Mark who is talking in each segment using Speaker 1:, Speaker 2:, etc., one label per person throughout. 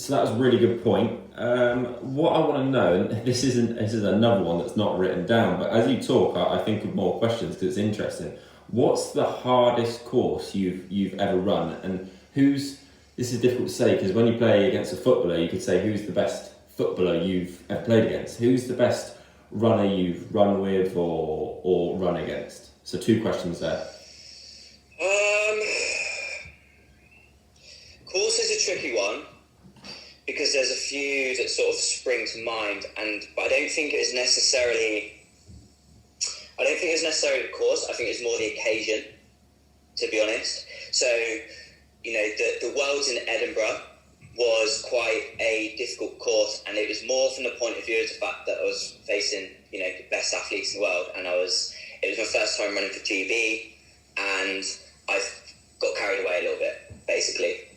Speaker 1: So that was a really good point. What I want to know, and this is another one that's not written down, but as you talk, I think of more questions because it's interesting. What's the hardest course you've ever run, and who's? This is difficult to say because when you play against a footballer, you could say who's the best footballer you've ever played against. Who's the best runner you've run with or run against? So two questions there.
Speaker 2: Course is a tricky one because there's a few that sort of spring to mind, but I don't think it was necessarily the course. I think it's more the occasion, to be honest. So, the Worlds in Edinburgh was quite a difficult course, and it was more from the point of view of the fact that I was facing, the best athletes in the world, and it was my first time running for GB, and I got carried away a little bit, basically.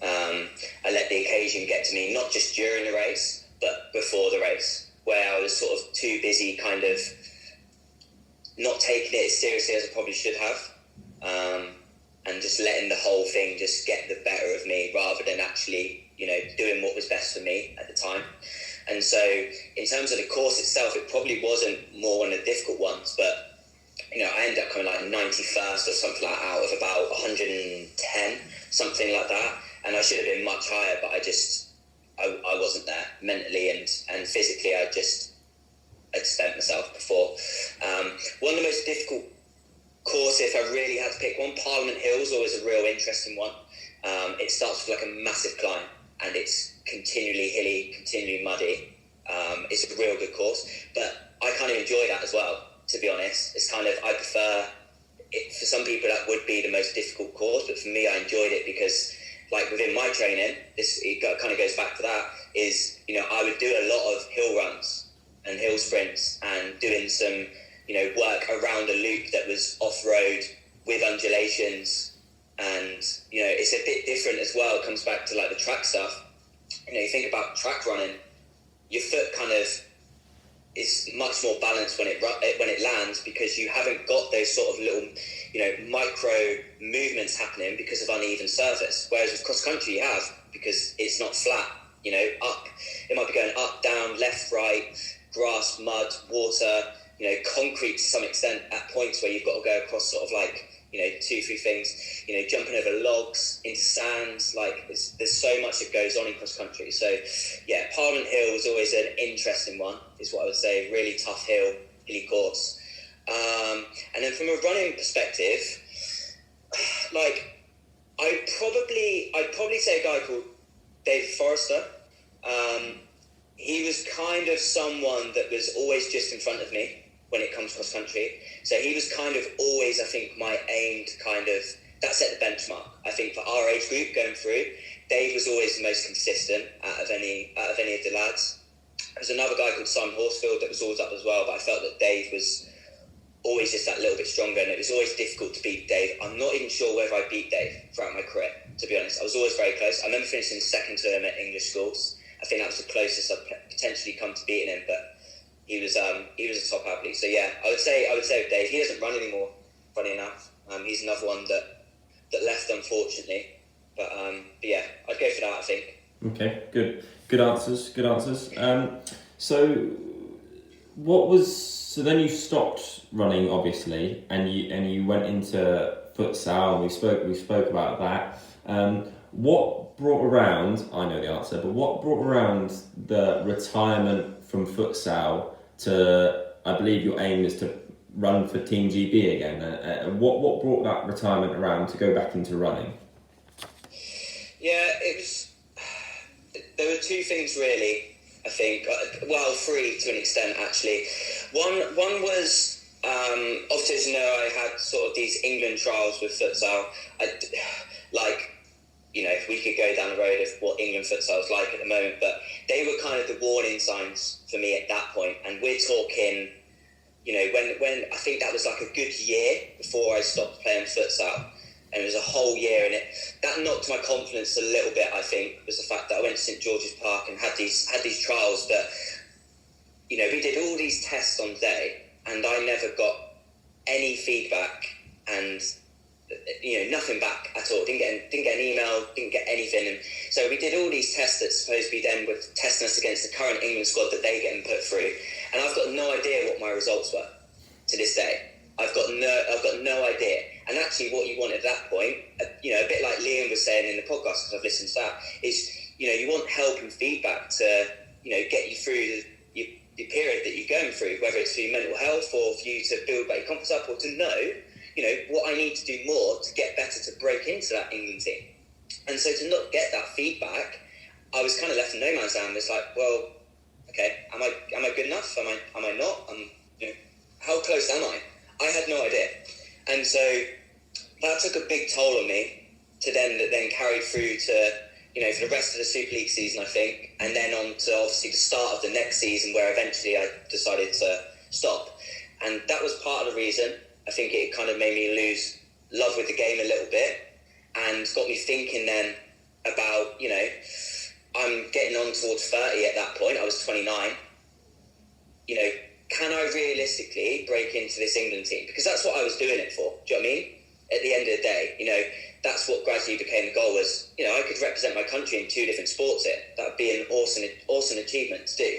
Speaker 2: I let the occasion get to me, not just during the race, but before the race, where I was sort of too busy kind of not taking it as seriously as I probably should have, and just letting the whole thing just get the better of me rather than actually, doing what was best for me at the time. And so in terms of the course itself, it probably wasn't more one of the difficult ones, but I ended up coming like 91st or something like that out of about 110, something like that. And I should have been much higher, but I wasn't there mentally and physically. I'd spent myself before. One of the most difficult courses, if I really had to pick one, Parliament Hill is always a real interesting one. It starts with like a massive climb, and it's continually hilly, continually muddy. It's a real good course, but I kind of enjoy that as well, to be honest. It's kind of, I prefer it. For some people that would be the most difficult course, but for me I enjoyed it because, like, within my training, it kind of goes back to that, is, I would do a lot of hill runs and hill sprints and doing some, work around a loop that was off-road with undulations, and, it's a bit different as well. It comes back to like the track stuff. You think about track running, your foot kind of is much more balanced when it lands, because you haven't got those sort of little, micro movements happening because of uneven surface. Whereas with cross country, you have, because it's not flat. Up, it might be going up, down, left, right, grass, mud, water, concrete to some extent at points where you've got to go across sort of like, 2-3 things, jumping over logs into sands. Like there's so much that goes on in cross country. So yeah, Parliament Hill was always an interesting one, is what I would say. Really tough hilly course. And then from a running perspective, like I'd probably say a guy called Dave Forrester. He was kind of someone that was always just in front of me when it comes cross country. So he was kind of always, I think, my aim to kind of, that set the benchmark. I think for our age group going through, Dave was always the most consistent out of any of the lads. There's another guy called Simon Horsfield that was always up as well, but I felt that Dave was always just that little bit stronger, and it was always difficult to beat Dave. I'm not even sure whether I beat Dave throughout my career, to be honest. I was always very close. I remember finishing second to him at English schools. I think that was the closest I'd potentially come to beating him, but he was a top athlete. So yeah, I would say with Dave. He doesn't run anymore, funny enough. He's another one that left, unfortunately. But yeah, I'd go for that, I think.
Speaker 1: Okay, good answers. So then you stopped running, obviously, and you went into futsal, and we spoke about that. What brought around, I know the answer, but what brought around the retirement from futsal to, I believe your aim is to run for Team GB again? What brought that retirement around to go back into running?
Speaker 2: Yeah, there were two things really, I think. Well, three to an extent, actually. One was, obviously, as you know, I had sort of these England trials with futsal. We could go down the road of what England futsal is like at the moment, but they were kind of the warning signs for me at that point. And we're talking, when I think that was like a good year before I stopped playing futsal. And it was a whole year, and that knocked my confidence a little bit, I think, was the fact that I went to St George's Park and had these trials that, we did all these tests on the day, and I never got any feedback, and nothing back at all. Didn't get an email, didn't get anything. And so we did all these tests that supposedly then were testing us against the current England squad that they get put through. And I've got no idea what my results were to this day. I've got no idea. And actually, what you want at that point, a bit like Liam was saying in the podcast, because I've listened to that, is you want help and feedback to get you through the period that you're going through, whether it's for your mental health or for you to build back your confidence up, or to know what I need to do more to get better to break into that England team. And so to not get that feedback, I was kind of left in no man's land. It's like, well, okay, am I good enough? Am I not? How close am I? I had no idea. And so that took a big toll on me that then carried through to, for the rest of the Super League season, I think, and then on to obviously the start of the next season, where eventually I decided to stop. And that was part of the reason. I think it kind of made me lose love with the game a little bit, and got me thinking then about, I'm getting on towards 30 at that point. I was 29. Can I realistically break into this England team? Because that's what I was doing it for. Do you know what I mean? At the end of the day, that's what gradually became the goal was, I could represent my country in 2 different sports here. That would be an awesome achievement to do.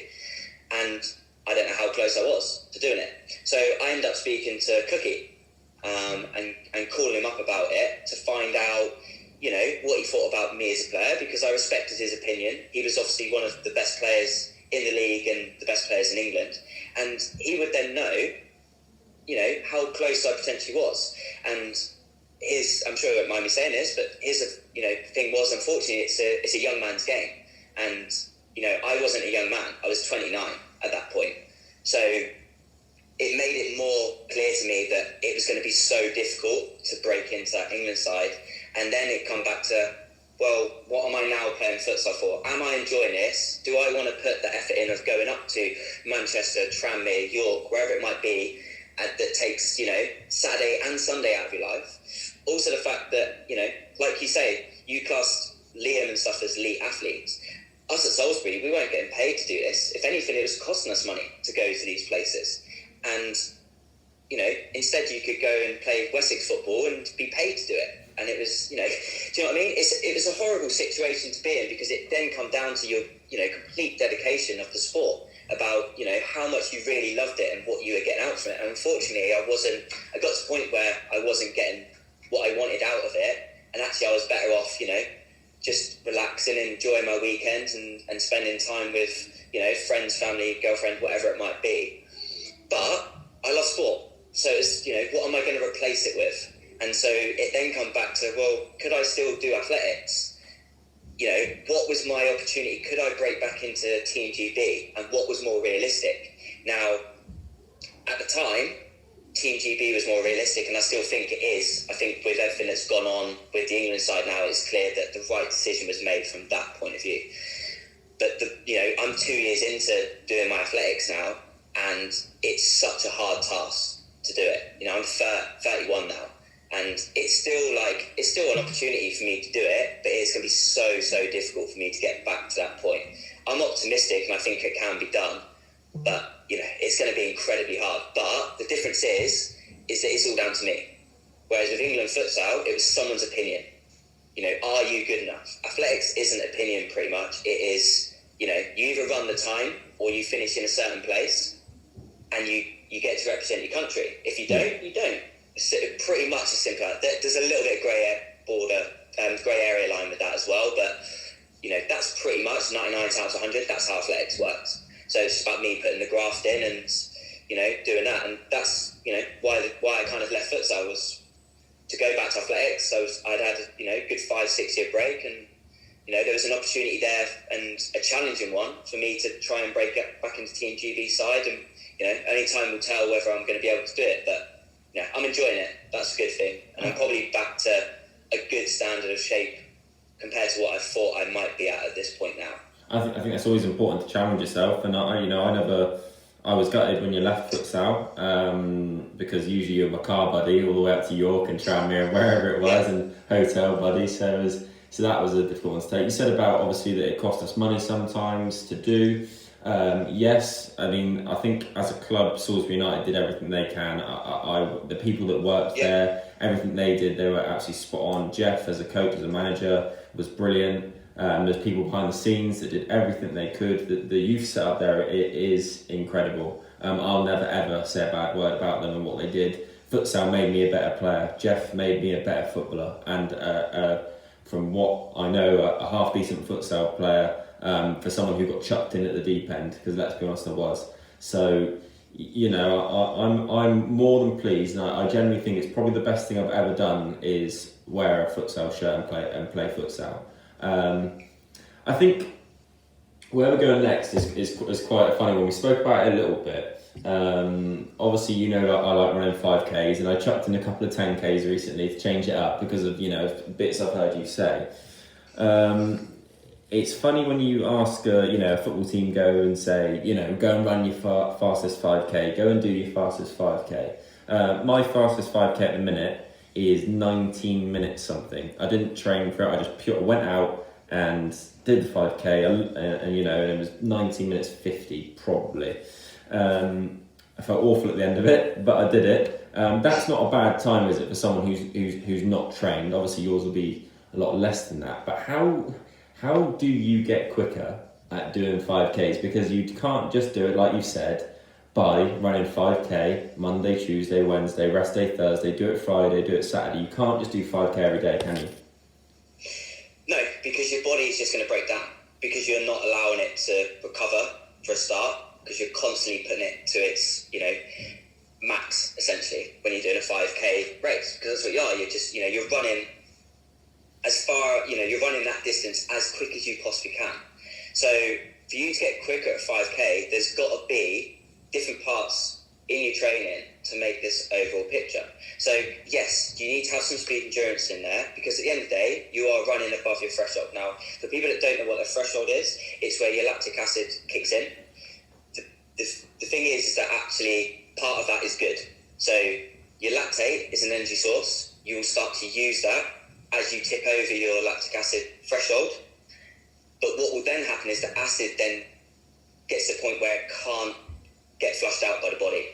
Speaker 2: And I don't know how close I was to doing it. So I ended up speaking to Cookie and calling him up about it to find out, what he thought about me as a player, because I respected his opinion. He was obviously one of the best players in the league and the best players in England. And he would then know, how close I potentially was. And I'm sure he won't mind me saying this, but his, thing was, unfortunately, it's a young man's game. And, I wasn't a young man. I was 29 at that point. So it made it more clear to me that it was going to be so difficult to break into that England side. And then it come back to, well, what am I now playing futsal for? Am I enjoying this? Do I want to put the effort in of going up to Manchester, Tranmere, York, wherever it might be, that takes, Saturday and Sunday out of your life? Also the fact that, like you say, you classed Liam and stuff as elite athletes. Us at Salisbury, we weren't getting paid to do this. If anything, it was costing us money to go to these places. And, instead you could go and play Wessex football and be paid to do it. And it was, do you know what I mean? It was a horrible situation to be in, because it then come down to your, complete dedication of the sport, about, how much you really loved it and what you were getting out from it. And unfortunately, I got to the point where I wasn't getting what I wanted out of it. And actually I was better off, just relaxing and enjoying my weekends and spending time with, friends, family, girlfriend, whatever it might be. But I love sport. So it's, what am I going to replace it with? And so it then come back to, well, could I still do athletics? What was my opportunity? Could I break back into Team GB? And what was more realistic? Now, at the time, Team GB was more realistic, and I still think it is. I think with everything that's gone on with the England side now, it's clear that the right decision was made from that point of view. But, I'm 2 years into doing my athletics now, and it's such a hard task to do it. I'm 31 now. And it's still an opportunity for me to do it, but it's going to be so difficult for me to get back to that point. I'm optimistic, and I think it can be done, but it's going to be incredibly hard. But the difference is that it's all down to me. Whereas with England futsal, it was someone's opinion. Are you good enough? Athletics isn't opinion, pretty much. It is, you either run the time or you finish in a certain place, and you get to represent your country. If you don't, you don't. It's pretty much as simple as that. There's a little bit of grey area line with that as well, but that's pretty much 99 times 100. That's how athletics works. So it's just about me putting the graft in and doing that, and that's why I kind of left futsal, was to go back to athletics. So I'd had a good 5-6 year break, and there was an opportunity there, and a challenging one for me to try and break back into Team GB side, and only time will tell whether I'm going to be able to do it, but I'm enjoying it. That's a good thing. And I'm probably back to a good standard of shape compared to what I thought I might be at this point now.
Speaker 1: I think that's always important to challenge yourself. And I was gutted when you left futsal, because usually you're my car buddy all the way up to York and Tranmere and wherever it was, and hotel buddy. So that was a difficult one to take. You said about obviously that it cost us money sometimes to do. Yes, I mean, I think as a club, Salisbury United did everything they can. The people that worked there, everything they did, they were absolutely spot on. Jeff, as a coach, as a manager, was brilliant. There's people behind the scenes that did everything they could. The youth setup there, it is incredible. I'll never ever say a bad word about them and what they did. Futsal made me a better player. Jeff made me a better footballer. And from what I know, a half decent futsal player. For someone who got chucked in at the deep end, because let's be honest, I was. So, you know, I'm more than pleased, and I generally think it's probably the best thing I've ever done is wear a futsal shirt and play futsal. I think where we're going next is quite a funny one. We spoke about it a little bit. Obviously, you know, I like running 5Ks, and I chucked in a couple of 10Ks recently to change it up because of, you know, bits I've heard you say. It's funny when you ask a football team, go and say, you know, go and run your fastest 5K, go and do your fastest 5K. My fastest 5K at the minute is 19 minutes something. I didn't train for it, I just went out and did the 5K, and you know, and it was 19 minutes 50 probably. I felt awful at the end of it, but I did it. That's not a bad time, is it, for someone who's not trained? Obviously yours will be a lot less than that, but how do you get quicker at doing 5Ks? Because you can't just do it, like you said, by running 5K Monday, Tuesday, Wednesday, rest day Thursday, do it Friday, do it Saturday. You can't just do 5K every day, can you?
Speaker 2: No, because your body is just going to break down, because you're not allowing it to recover for a start, because you're constantly putting it to its, you know, max, essentially, when you're doing a 5K race. Because that's what you are. You're just, you know, you're running as far, you know, you're running that distance as quick as you possibly can. So for you to get quicker at 5K, there's got to be different parts in your training to make this overall picture. So yes, you need to have some speed endurance in there, because at the end of the day, you are running above your threshold. Now, for people that don't know what a threshold is, it's where your lactic acid kicks in. The thing is that actually part of that is good. So your lactate is an energy source. You will start to use that as you tip over your lactic acid threshold. But what will then happen is the acid then gets to the point where it can't get flushed out by the body.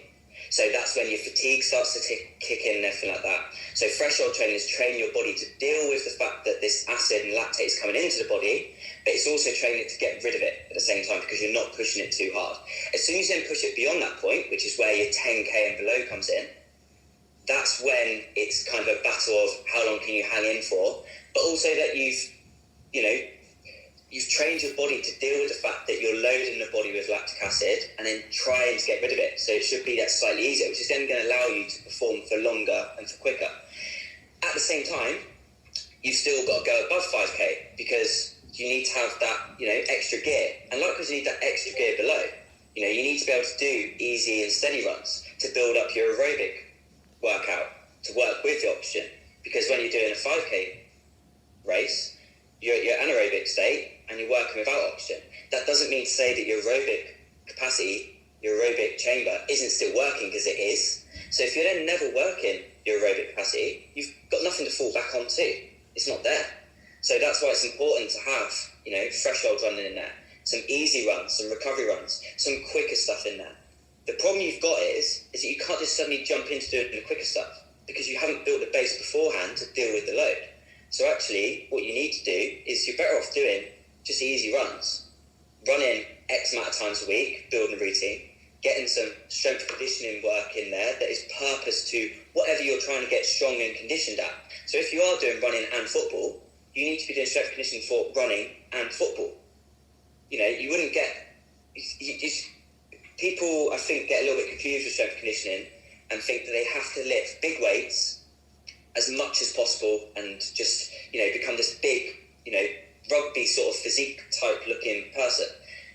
Speaker 2: So that's when your fatigue starts to kick in and everything like that. So threshold training is training your body to deal with the fact that this acid and lactate is coming into the body, but it's also training it to get rid of it at the same time, because you're not pushing it too hard. As soon as you then push it beyond that point, which is where your 10K and below comes in, that's when it's kind of a battle of how long can you hang in for, but also that you've trained your body to deal with the fact that you're loading the body with lactic acid and then trying to get rid of it. So it should be that slightly easier, which is then going to allow you to perform for longer and for quicker. At the same time, you've still got to go above 5K, because you need to have that, you know, extra gear. And likewise, you need that extra gear below. You know, you need to be able to do easy and steady runs to build up your aerobic workout, to work with the oxygen. Because when you're doing a 5K race, you're at your anaerobic state and you're working without oxygen. That doesn't mean to say that your aerobic capacity, your aerobic chamber, isn't still working, because it is. So if you're then never working your aerobic capacity, you've got nothing to fall back onto. It's not there. So that's why it's important to have, you know, threshold running in there, some easy runs, some recovery runs, some quicker stuff in there. The problem you've got is that you can't just suddenly jump into doing the quicker stuff, because you haven't built the base beforehand to deal with the load. So actually, what you need to do is you're better off doing just easy runs, running X amount of times a week, building a routine, getting some strength conditioning work in there that is purpose to whatever you're trying to get strong and conditioned at. So if you are doing running and football, you need to be doing strength conditioning for running and football. You know, you wouldn't get... people, I think, get a little bit confused with strength conditioning and think that they have to lift big weights as much as possible and just, you know, become this big, you know, rugby sort of physique type looking person,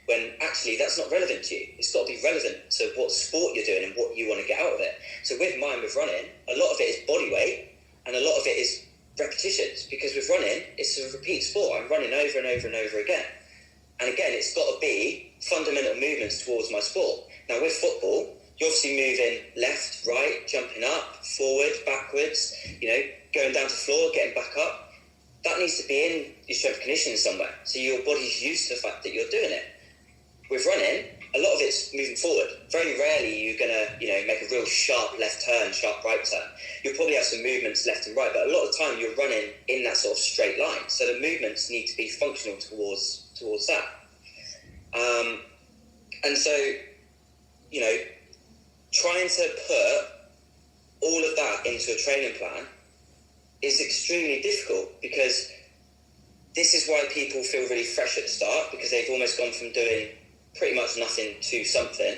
Speaker 2: when actually that's not relevant to you. It's got to be relevant to what sport you're doing and what you want to get out of it. So with mine, with running, a lot of it is body weight and a lot of it is repetitions, because with running, it's a repeat sport. I'm running over and over and over again. And again, it's got to be fundamental movements towards my sport. Now with football, you're obviously moving left, right, jumping up, forward, backwards, you know, going down to the floor, getting back up. That needs to be in your strength conditioning somewhere, so your body's used to the fact that you're doing it. With running, a lot of it's moving forward. Very rarely you're going to, make a real sharp left turn, sharp right turn. You'll probably have some movements left and right, but a lot of the time you're running in that sort of straight line. So the movements need to be functional towards that. And so, trying to put all of that into a training plan is extremely difficult, because this is why people feel really fresh at the start, because they've almost gone from doing pretty much nothing to something.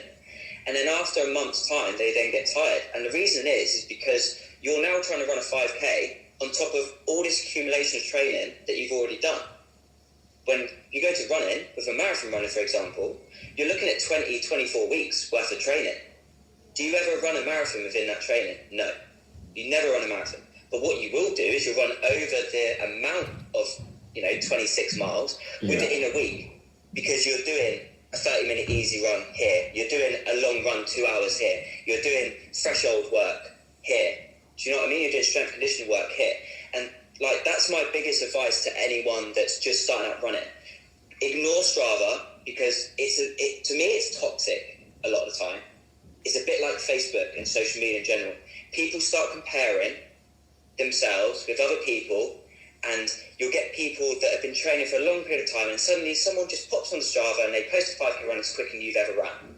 Speaker 2: And then after a month's time, they then get tired. And the reason is because you're now trying to run a 5K on top of all this accumulation of training that you've already done. When you go to running, with a marathon runner, for example, you're looking at 20, 24 weeks worth of training. Do you ever run a marathon within that training? No. You never run a marathon. But what you will do is you'll run over the amount of, 26 miles within a week, because you're doing a 30-minute easy run here. You're doing a long run, 2 hours here. You're doing threshold work here. Do you know what I mean? You're doing strength conditioning work here. And that's my biggest advice to anyone that's just starting out running. Ignore Strava, because to me it's toxic a lot of the time. It's a bit like Facebook and social media in general. People start comparing themselves with other people, and you'll get people that have been training for a long period of time, and suddenly someone just pops on Strava and they post a 5K run as quick as you've ever run.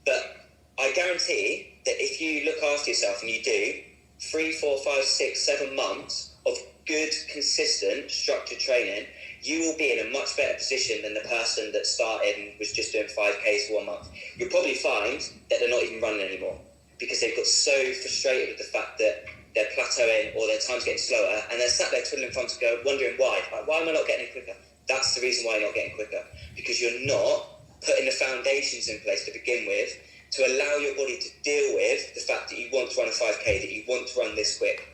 Speaker 2: But I guarantee that if you look after yourself and you do 3, 4, 5, 6, 7 months of good, consistent, structured training, you will be in a much better position than the person that started and was just doing 5Ks for 1 month. You'll probably find that they're not even running anymore, because they've got so frustrated with the fact that they're plateauing or their time's getting slower, and they're sat there twiddling thumbs wondering why. Why am I not getting quicker? That's the reason why you're not getting quicker, because you're not putting the foundations in place to begin with to allow your body to deal with the fact that you want to run a 5K, that you want to run this quick.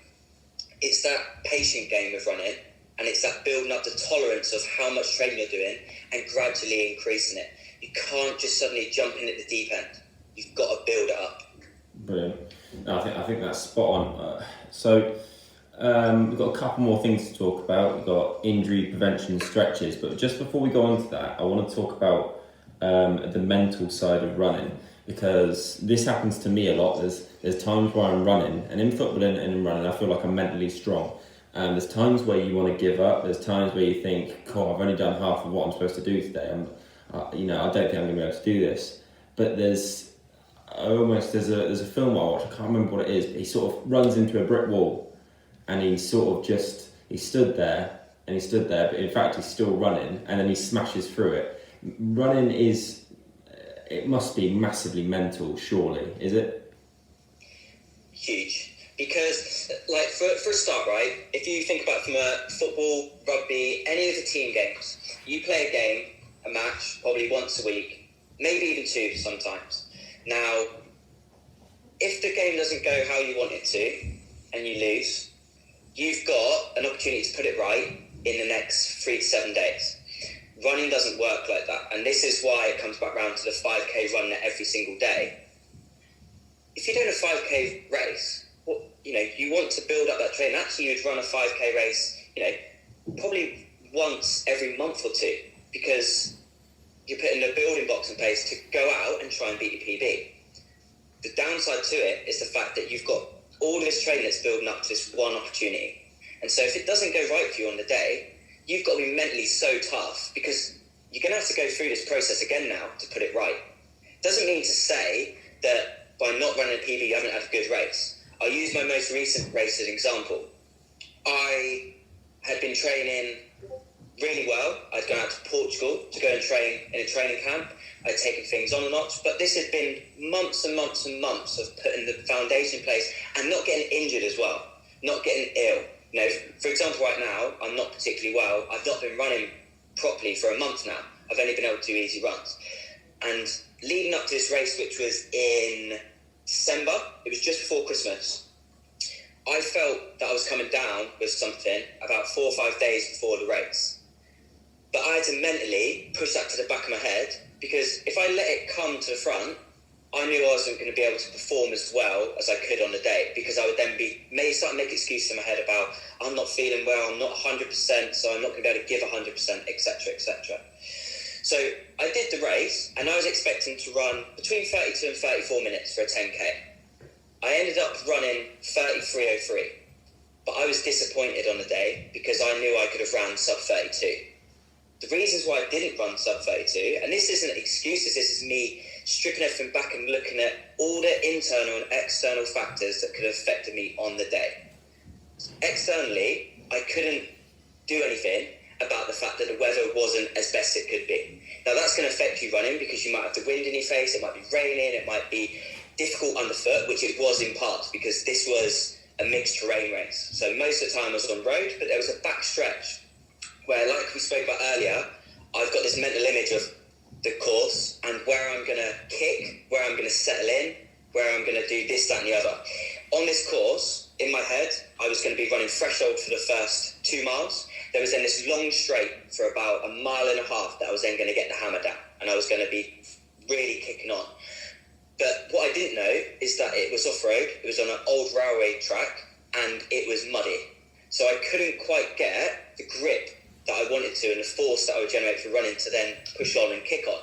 Speaker 2: It's that patient game of running, and it's that building up the tolerance of how much training you're doing and gradually increasing it. You can't just suddenly jump in at the deep end. You've got to build it up.
Speaker 1: Brilliant. No, I think that's spot on. So we've got a couple more things to talk about. We've got injury prevention stretches, but just before we go on to that, I want to talk about the mental side of running, because this happens to me a lot. There's times where I'm running, and in football and in running, I feel like I'm mentally strong. There's times where you want to give up. There's times where you think, "Oh, I've only done half of what I'm supposed to do today. I don't think I'm going to be able to do this." But there's a film I watched, I can't remember what it is, but he sort of runs into a brick wall, and he stood there, but in fact he's still running, and then he smashes through it. Running it must be massively mental, surely, is it?
Speaker 2: Huge. Because, for a start, right, if you think about from a football, rugby, any of the team games, you play a game, a match, probably once a week, maybe even 2 sometimes. Now, if the game doesn't go how you want it to, and you lose, you've got an opportunity to put it right in the next 3 to 7 days. Running doesn't work like that, and this is why it comes back round to the 5K run every single day. If you're doing a 5K race, you want to build up that training. Actually, you'd run a 5K race, probably once every month or 2, because you're putting the building blocks in place to go out and try and beat your PB. The downside to it is the fact that you've got all this training that's building up to this one opportunity. And so if it doesn't go right for you on the day, you've got to be mentally so tough, because you're going to have to go through this process again now to put it right. Doesn't mean to say that by not running a PB you haven't had a good race. I'll use my most recent race as an example. I had been training really well. I'd gone out to Portugal to go and train in a training camp. I'd taken things on a notch, but this had been months and months and months of putting the foundation in place and not getting injured as well, not getting ill. For example, right now, I'm not particularly well. I've not been running properly for a month now. I've only been able to do easy runs. And leading up to this race, which was in December, it was just before Christmas, I felt that I was coming down with something about 4 or 5 days before the race. But I had to mentally push that to the back of my head, because if I let it come to the front, I knew I wasn't going to be able to perform as well as I could on the day, because I would then start to make excuses in my head about, I'm not feeling well, I'm not 100%, so I'm not going to be able to give 100%, etc., etc. So I did the race, and I was expecting to run between 32 and 34 minutes for a 10K. I ended up running 33:03, but I was disappointed on the day because I knew I could have ran sub 32. The reasons why I didn't run sub 32, and this isn't excuses, this is me stripping everything back and looking at all the internal and external factors that could have affected me on the day. Externally, I couldn't do anything about the fact that the weather wasn't as best it could be. Now that's going to affect you running because you might have the wind in your face, it might be raining, it might be difficult underfoot, which it was in parts because this was a mixed terrain race. So most of the time I was on road, but there was a back stretch where, like we spoke about earlier, I've got this mental image of the course and where I'm going to kick, where I'm going to settle in, where I'm going to do this, that and the other. On this course, in my head, I was going to be running threshold for the first 2 miles. There was then this long straight for about 1.5 miles that I was then going to get the hammer down, and I was going to be really kicking on. But what I didn't know is that it was off-road, it was on an old railway track, and it was muddy. So I couldn't quite get the grip that I wanted to and the force that I would generate for running to then push on and kick on.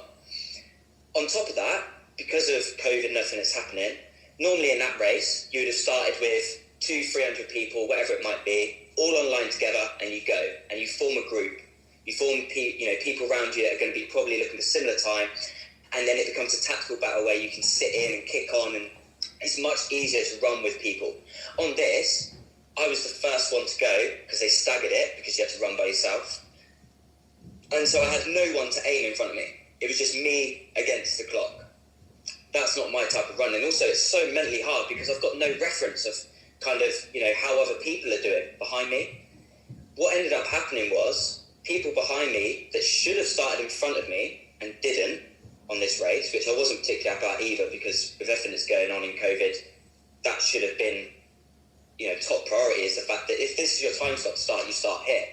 Speaker 2: On top of that, because of COVID and everything that's happening, normally in that race, you would have started with 200-300 people, whatever it might be, all online together, and you go, and you form a group. You form people around you that are going to be probably looking for similar time, and then it becomes a tactical battle where you can sit in and kick on, and it's much easier to run with people. On this, I was the first one to go because they staggered it because you had to run by yourself. And so I had no one to aim in front of me. It was just me against the clock. That's not my type of running. Also, it's so mentally hard because I've got no reference of kind of, how other people are doing behind me. What ended up happening was people behind me that should have started in front of me and didn't on this race, which I wasn't particularly about either because with everything that's going on in COVID, that should have been top priority is the fact that if this is your time slot to start, you start here.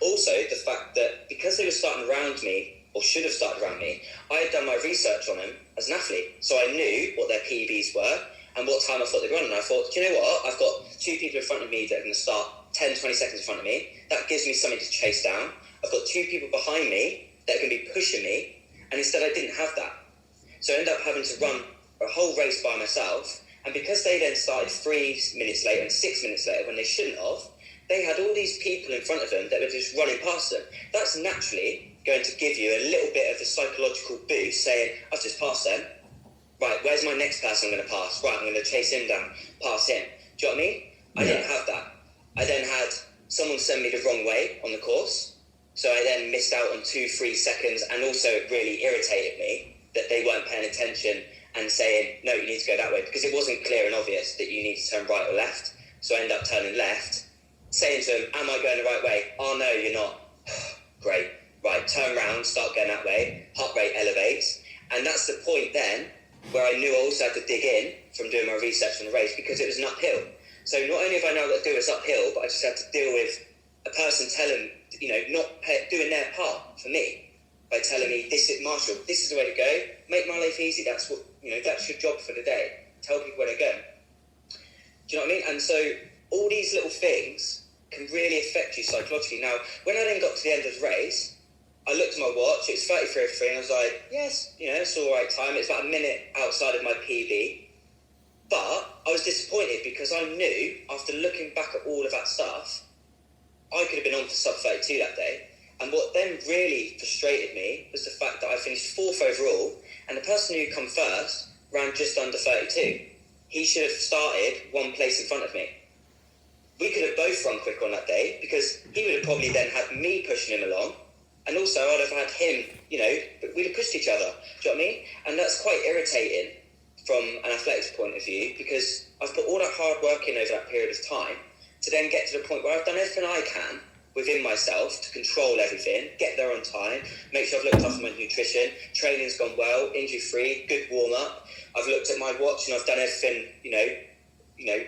Speaker 2: Also, the fact that because they were starting around me, or should have started around me, I had done my research on them as an athlete. So I knew what their PBs were and what time I thought they'd run. And I thought, do you know what? I've got 2 people in front of me that are going to start 10, 20 seconds in front of me. That gives me something to chase down. I've got 2 people behind me that are going to be pushing me. And instead I didn't have that. So I ended up having to run a whole race by myself. And because they then started 3 minutes later and 6 minutes later when they shouldn't have, they had all these people in front of them that were just running past them. That's naturally going to give you a little bit of a psychological boost saying, I've just passed them. Right, where's my next person I'm going to pass? Right, I'm going to chase him down, pass him. Do you know what I mean? I didn't have that. I then had someone send me the wrong way on the course. So I then missed out on 2-3 seconds, and also it really irritated me that they weren't paying attention and saying, no, you need to go that way, because it wasn't clear and obvious that you need to turn right or left. So I ended up turning left, saying to them, am I going the right way? Oh, no, you're not. Great. Right, turn round, start going that way. Heart rate elevates. And that's the point then where I knew I also had to dig in from doing my research on the race because it was an uphill. So not only have I now got to do this uphill, but I just had to deal with a person telling, doing their part for me by telling me, Marshall, this is the way to go. Make my life easy. That's what, that's your job for the day. Tell people where to go. Do you know what I mean? And so all these little things can really affect you psychologically. Now, when I then got to the end of the race, I looked at my watch, it was 33:03, and I was like, yes, it's all right time. It's about a minute outside of my PB. But I was disappointed because I knew, after looking back at all of that stuff, I could have been on for sub 32 that day. And what then really frustrated me was the fact that I finished 4th overall, and the person who come first ran just under 32. He should have started 1 place in front of me. We could have both run quick on that day because he would have probably then had me pushing him along. And also I'd have had him, we'd have pushed each other. Do you know what I mean? And that's quite irritating from an athletics point of view because I've put all that hard work in over that period of time to then get to the point where I've done everything I can within myself to control everything, get there on time, make sure I've looked after my nutrition, training's gone well, injury-free, good warm-up. I've looked at my watch and I've done everything,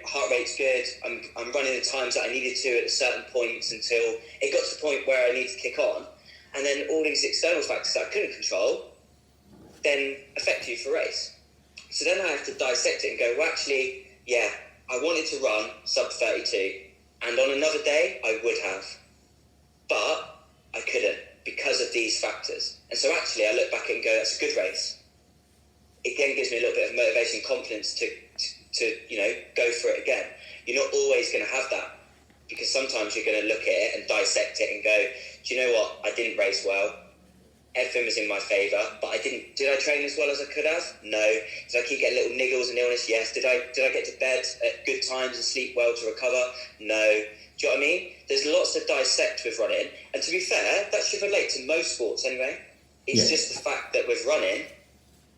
Speaker 2: heart rate's good. I'm running the times that I needed to at certain points until it got to the point where I needed to kick on. And then all these external factors that I couldn't control then affect you for race. So then I have to dissect it and go, well, actually, yeah, I wanted to run sub 32. And on another day, I would have. But I couldn't because of of these factors. And so actually I look back at it and go, that's a good race. It again gives me a little bit of motivation, confidence to go for it again. You're not always going to have that, because sometimes you're going to look at it and dissect it and go, do you know what? I didn't race well. Everything was in my favour, but did I train as well as I could have? No. Did I keep getting little niggles and illness? Yes. Did I get to bed at good times and sleep well to recover? No. Do you know what I mean? There's lots to dissect with running. And to be fair, that should relate to most sports anyway. It's just the fact that with running,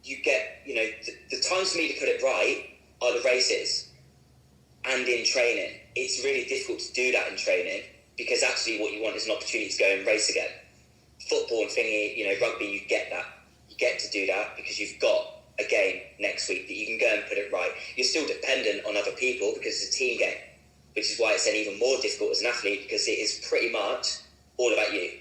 Speaker 2: you get, the times for me to put it right are the races. And in training, it's really difficult to do that in training, because actually what you want is an opportunity to go and race again. Football and rugby, you get that. You get to do that because you've got a game next week that you can go and put it right. You're still dependent on other people because it's a team game, which is why it's then even more difficult as an athlete, because it is pretty much all about you.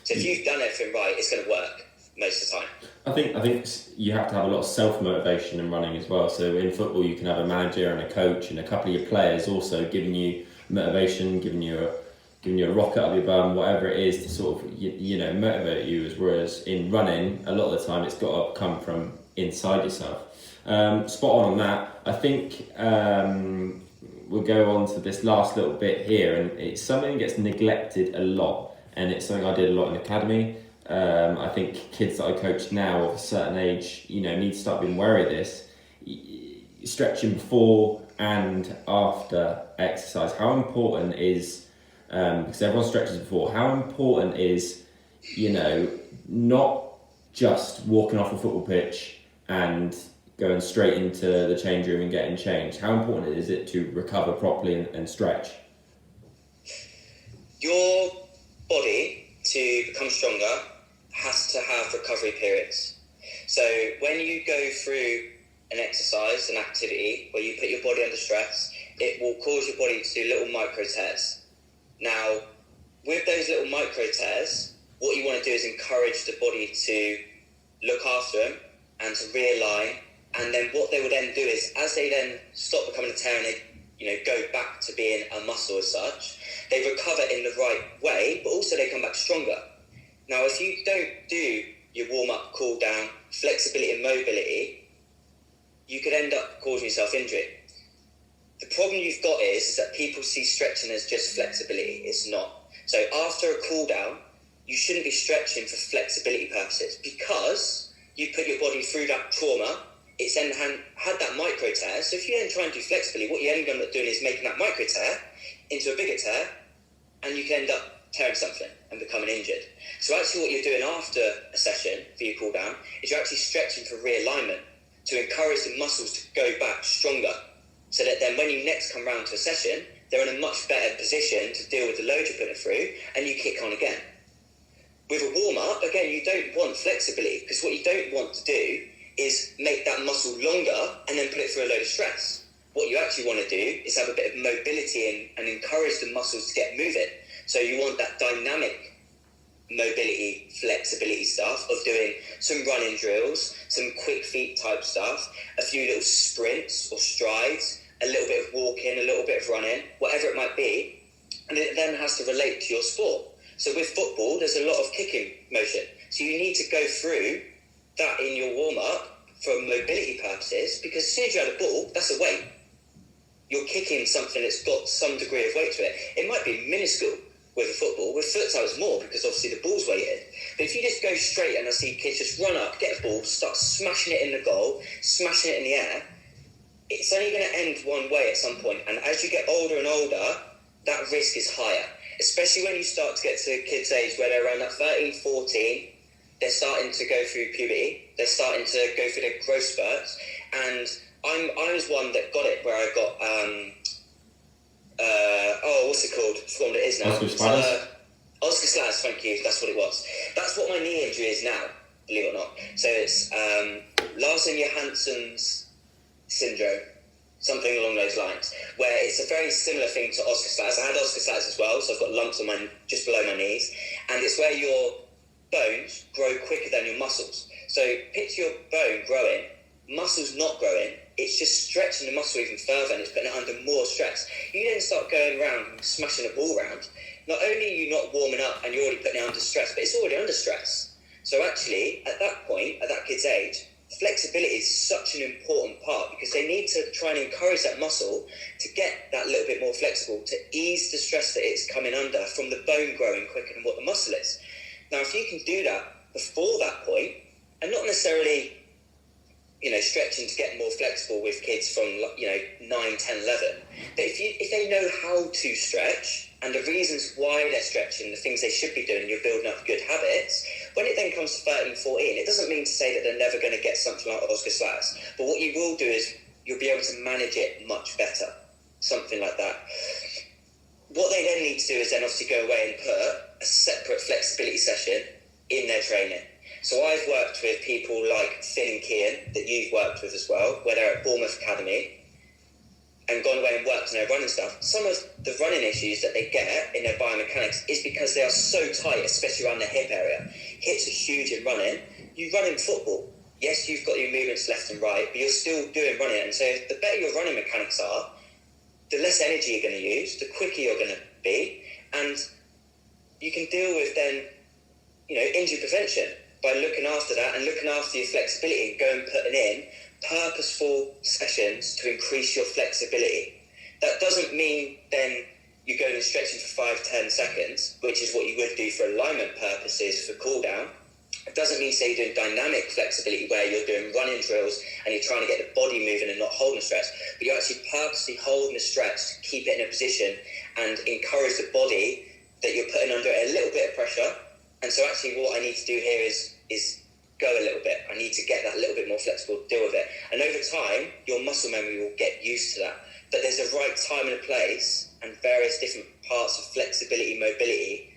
Speaker 2: So if you've done everything right, it's going to work most of the time.
Speaker 1: I think you have to have a lot of self-motivation in running as well. So in football, you can have a manager and a coach and a couple of your players also giving you motivation, giving you a rocket up your bum, whatever it is to sort of motivate you. Whereas in running, a lot of the time it's got to come from inside yourself. Spot on that. I think we'll go on to this last little bit here, and it's something that gets neglected a lot, and it's something I did a lot in the academy. I think kids that I coach now of a certain age, need to start being aware of this. Stretching before and after exercise. How important is, because everyone stretches before, how important is, not just walking off a football pitch and going straight into the change room and getting changed? How important is it to recover properly and stretch?
Speaker 2: Your body, to become stronger, has to have recovery periods. So when you go through an exercise, an activity where you put your body under stress, it will cause your body to do little micro tears. Now, with those little micro tears, what you want to do is encourage the body to look after them and to realign. And then what they will then do is, as they then stop becoming a tear and they go back to being a muscle as such, they recover in the right way, but also they come back stronger. Now, if you don't do your warm-up, cool-down, flexibility and mobility, you could end up causing yourself injury. The problem you've got is that people see stretching as just flexibility. It's not. So after a cool-down, you shouldn't be stretching for flexibility purposes, because you put your body through that trauma. It's then had that micro tear. So if you then try and do flexibility, what you end up doing is making that micro tear into a bigger tear, and you can end up tearing something and becoming injured. So actually what you're doing after a session for your cool down is you're actually stretching for realignment to encourage the muscles to go back stronger, so that then when you next come round to a session, they're in a much better position to deal with the load you're putting through, and you kick on again. With a warm-up, again, you don't want flexibility, because what you don't want to do is make that muscle longer and then put it through a load of stress. What you actually want to do is have a bit of mobility and encourage the muscles to get moving. So you want that dynamic mobility, flexibility stuff of doing some running drills, some quick feet type stuff, a few little sprints or strides, a little bit of walking, a little bit of running, whatever it might be. And it then has to relate to your sport. So with football, there's a lot of kicking motion. So you need to go through that in your warm-up for mobility purposes, because as soon as you had a ball, that's a weight. You're kicking something that's got some degree of weight to it. It might be minuscule with a football. With futsal, it's more, because obviously the ball's weighted. But if you just go straight, and I see kids just run up, get a ball, start smashing it in the goal, smashing it in the air, it's only going to end one way at some point. And as you get older and older, that risk is higher. Especially when you start to get to kids' age where they're around that 13, 14, they're starting to go through puberty, they're starting to go through their growth spurts. And I was one that got it where I got, what's it called? I forgot what it is now. Oscar Slash, thank you, that's what it was. That's what my knee injury is now, believe it or not. So it's Larsen-Johansson's syndrome, something along those lines, where it's a very similar thing to Oscar Slash. I had Oscar Slash as well, so I've got lumps on just below my knees, and it's where your bones grow quicker than your muscles. So picture your bone growing, muscles not growing, it's just stretching the muscle even further, and it's putting it under more stress. You then start going around and smashing a ball around, not only are you not warming up and you're already putting it under stress, but it's already under stress. So actually, at that point, at that kid's age, flexibility is such an important part, because they need to try and encourage that muscle to get that little bit more flexible, to ease the stress that it's coming under from the bone growing quicker than what the muscle is. Now, if you can do that before that point, and not necessarily, stretching to get more flexible with kids from, 9, 10, 11, but if they know how to stretch and the reasons why they're stretching, the things they should be doing, you're building up good habits. When it then comes to 13, 14, it doesn't mean to say that they're never going to get something like Oscar slats, but what you will do is you'll be able to manage it much better, something like that. What they then need to do is then obviously go away and put a separate flexibility session in their training. So I've worked with people like Finn and Kian, that you've worked with as well, where they're at Bournemouth Academy, and gone away and worked on their running stuff. Some of the running issues that they get in their biomechanics is because they are so tight, especially around the hip area. Hips are huge in running. You run in football. Yes, you've got your movements left and right, but you're still doing running. And so the better your running mechanics are, the less energy you're going to use, the quicker you're going to be, and you can deal with then, injury prevention by looking after that and looking after your flexibility and going putting in purposeful sessions to increase your flexibility. That doesn't mean then you go and stretching for 5-10 seconds, which is what you would do for alignment purposes for cool down. It doesn't mean, say, you're doing dynamic flexibility where you're doing running drills and you're trying to get the body moving and not holding a stretch, but you're actually purposely holding a stretch to keep it in a position and encourage the body that you're putting under a little bit of pressure. And so actually what I need to do here is go a little bit. I need to get that little bit more flexible to deal with it. And over time, your muscle memory will get used to that. But there's a right time and a place and various different parts of flexibility, mobility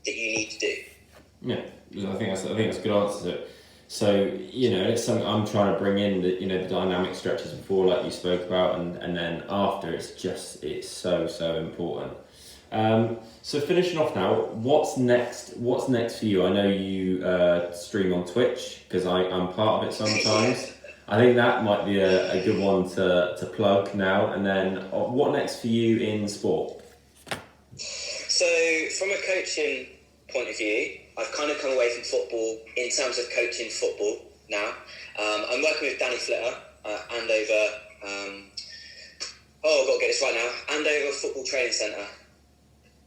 Speaker 2: that you need to do.
Speaker 1: Yeah, I think that's a good answer to it. So, it's something I'm trying to bring in, the dynamic stretches before, like you spoke about, and then after, it's so important. So finishing off now, what's next for you? I know you stream on Twitch, because I'm part of it sometimes. I think that might be a good one to plug now. And then what next for you in sport?
Speaker 2: So from a coaching point of view, I've kind of come away from football in terms of coaching football now. I'm working with Danny Flitter, Andover, I've got to get this right now, Andover Football Training Centre.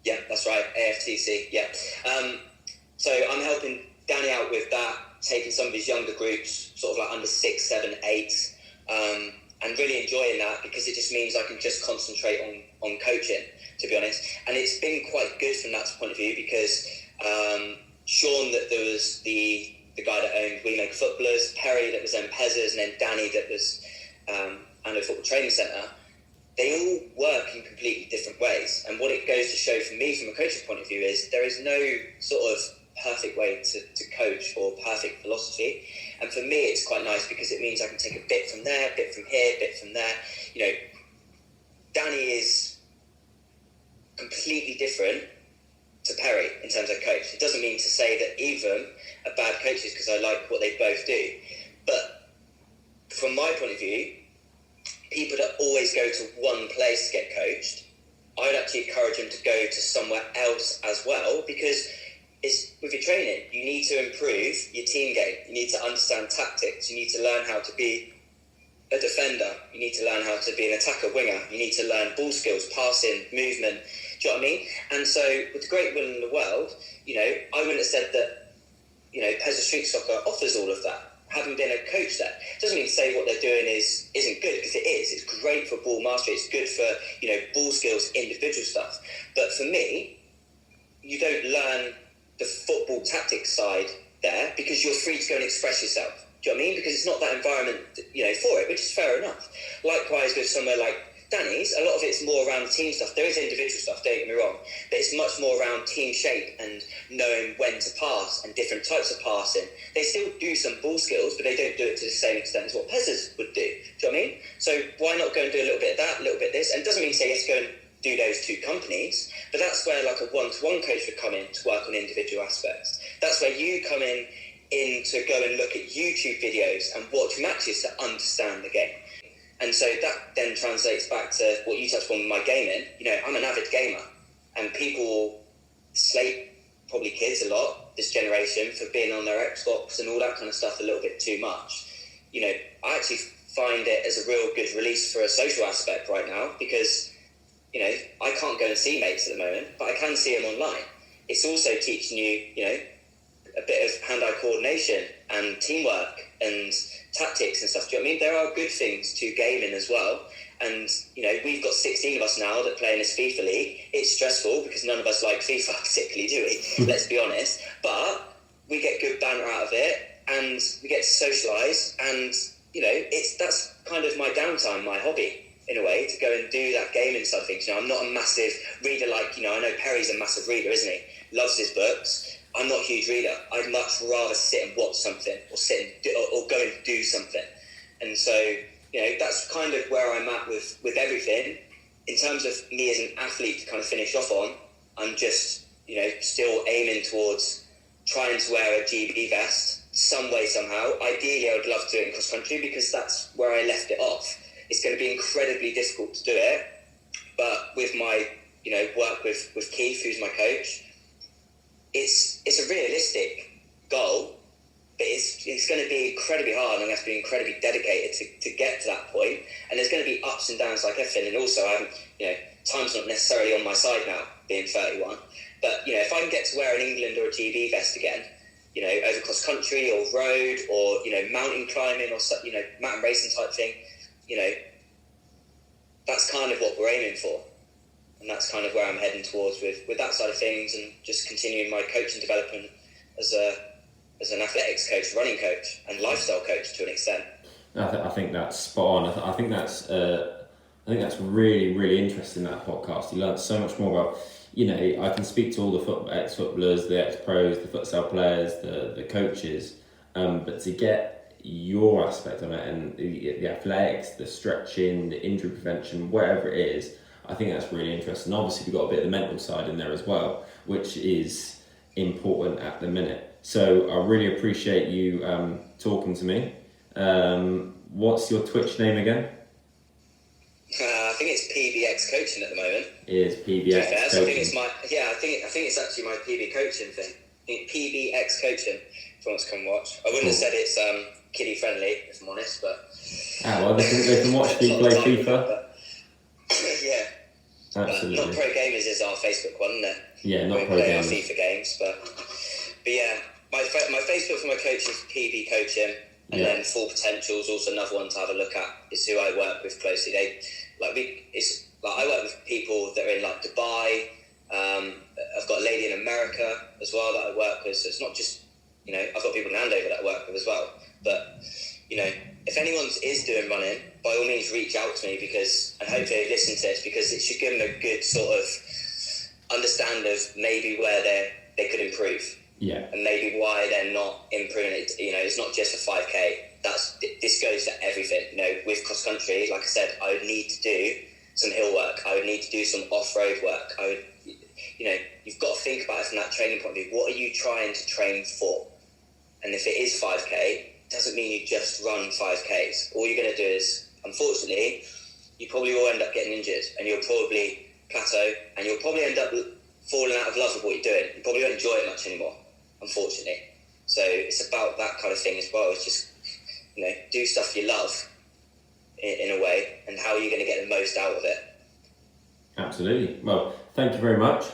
Speaker 2: Yeah, that's right, AFTC, yeah. So I'm helping Danny out with that, taking some of his younger groups, sort of like under 6, 7, 8, and really enjoying that, because it just means I can just concentrate on coaching, to be honest. And it's been quite good from that point of view, because Sean, that there was the guy that owned We Make Footballers, Perry that was then Pezzers, and then Danny that was Andover Football Training Centre. They all work in completely different ways. And what it goes to show for me from a coaching point of view is there is no sort of perfect way to coach or perfect philosophy. And for me, it's quite nice, because it means I can take a bit from there, a bit from here, a bit from there. Danny is completely different to Perry in terms of coach. It doesn't mean to say that either of them are bad coaches, because I like what they both do. But from my point of view, people that always go to one place to get coached, I'd actually encourage them to go to somewhere else as well, because it's with your training, you need to improve your team game. You need to understand tactics. You need to learn how to be a defender. You need to learn how to be an attacker, winger. You need to learn ball skills, passing, movement. Do you know what I mean? And so with the great will in the world, I wouldn't have said that, Pezza Street Soccer offers all of that. Having been a coach there, doesn't mean to say what they're doing isn't good, because it is. It's great for ball mastery. It's good for ball skills, individual stuff. But for me, you don't learn the football tactics side there, because you're free to go and express yourself. Do you know what I mean? Because it's not that environment, for it, which is fair enough. Likewise with somewhere like Danny's, a lot of it's more around team stuff. There is individual stuff, don't get me wrong, but it's much more around team shape and knowing when to pass and different types of passing. They still do some ball skills, but they don't do it to the same extent as what Pezzers would do. Do you know what I mean? So why not go and do a little bit of that, a little bit of this? And it doesn't mean to say you have to go and do those two companies, but that's where like a one-to-one coach would come in to work on individual aspects. That's where you come in to go and look at YouTube videos and watch matches to understand the game. And so that then translates back to what you touched on with my gaming. I'm an avid gamer, and people kids a lot, this generation, for being on their Xbox and all that kind of stuff a little bit too much. You know, I actually find it as a real good release for a social aspect right now, because, you know, I can't go and see mates at the moment, but I can see them online. It's also teaching you, you know, a bit of hand-eye coordination and teamwork and tactics and stuff. Do you know what I mean? There are good things to gaming as well. And, you know, we've got 16 of us now that play in this FIFA league. It's stressful because none of us like FIFA particularly, do we? Let's be honest. But we get good banter out of it, and we get to socialise, and, you know, that's kind of my downtime, my hobby, in a way, to go and do that gaming side of things. You know, I'm not a massive reader like, you know, I know Perry's a massive reader, isn't he? Loves his books. I'm not a huge reader. I'd much rather sit and watch something, or or go and do something. And so, you know, that's kind of where I'm at with everything. In terms of me as an athlete, to kind of finish off on, I'm just, you know, still aiming towards trying to wear a GB vest some way, somehow. Ideally, I would love to do it in cross country, because that's where I left it off. It's going to be incredibly difficult to do it, but with my, you know, work with Keith, who's my coach, it's a realistic goal, but it's going to be incredibly hard, and I'm going to have to be incredibly dedicated to get to that point. And there's going to be ups and downs like everything. And also, you know, time's not necessarily on my side now, being 31. But, you know, if I can get to wear an England or a GB vest again, you know, over cross country or road, or, you know, mountain climbing, or, you know, mountain racing type thing, you know, that's kind of what we're aiming for. And that's kind of where I'm heading towards with that side of things, and just continuing my coaching development as an athletics coach, running coach, and lifestyle coach to an extent.
Speaker 1: I think that's spot on. I think that's really, really interesting, that podcast. You learn so much more about, you know, I can speak to all the ex-footballers, the ex-pros, the futsal players, the coaches, but to get your aspect on it, and the athletics, the stretching, the injury prevention, whatever it is, I think that's really interesting. Obviously, we've got a bit of the mental side in there as well, which is important at the minute. So I really appreciate you talking to me. What's your Twitch name again?
Speaker 2: I think it's PBX coaching at the moment.
Speaker 1: It is PBX coaching.
Speaker 2: So I think it's I think it's actually my PB coaching thing. I think PBX coaching. If you want to come watch, I wouldn't have said it's kiddie friendly, if I'm honest, but
Speaker 1: well, they can watch me play FIFA.
Speaker 2: Yeah,
Speaker 1: absolutely.
Speaker 2: Not Pro Gamers is our Facebook one, isn't it?
Speaker 1: Yeah, not
Speaker 2: we
Speaker 1: Pro
Speaker 2: play
Speaker 1: Gamers.
Speaker 2: our FIFA games, but yeah, my Facebook for my coach is PB Coaching, and then Full Potential is also another one to have a look at. It's who I work with closely. I work with people that are in like Dubai. I've got a lady in America as well that I work with. So it's not just, you know, I've got people in Andover that I work with as well. But, you know, if anyone is doing running, by all means reach out to me, and hopefully they listen to this, because it should give them a good sort of understand of maybe where they could improve. Yeah. And maybe why they're not improving it. You know, it's not just a 5K. This goes for everything. You know, with cross country, like I said, I would need to do some hill work. I would need to do some off-road work. You know, you've got to think about it from that training point of view. What are you trying to train for? And if it is 5K, it doesn't mean you just run 5Ks. All you're going to do is, unfortunately, you probably will end up getting injured, and you'll probably plateau, and you'll probably end up falling out of love with what you're doing. You probably won't enjoy it much anymore, unfortunately. So it's about that kind of thing as well. It's just, you know, do stuff you love in a way, and how are you going to get the most out of it?
Speaker 1: Absolutely. Well, thank you very much.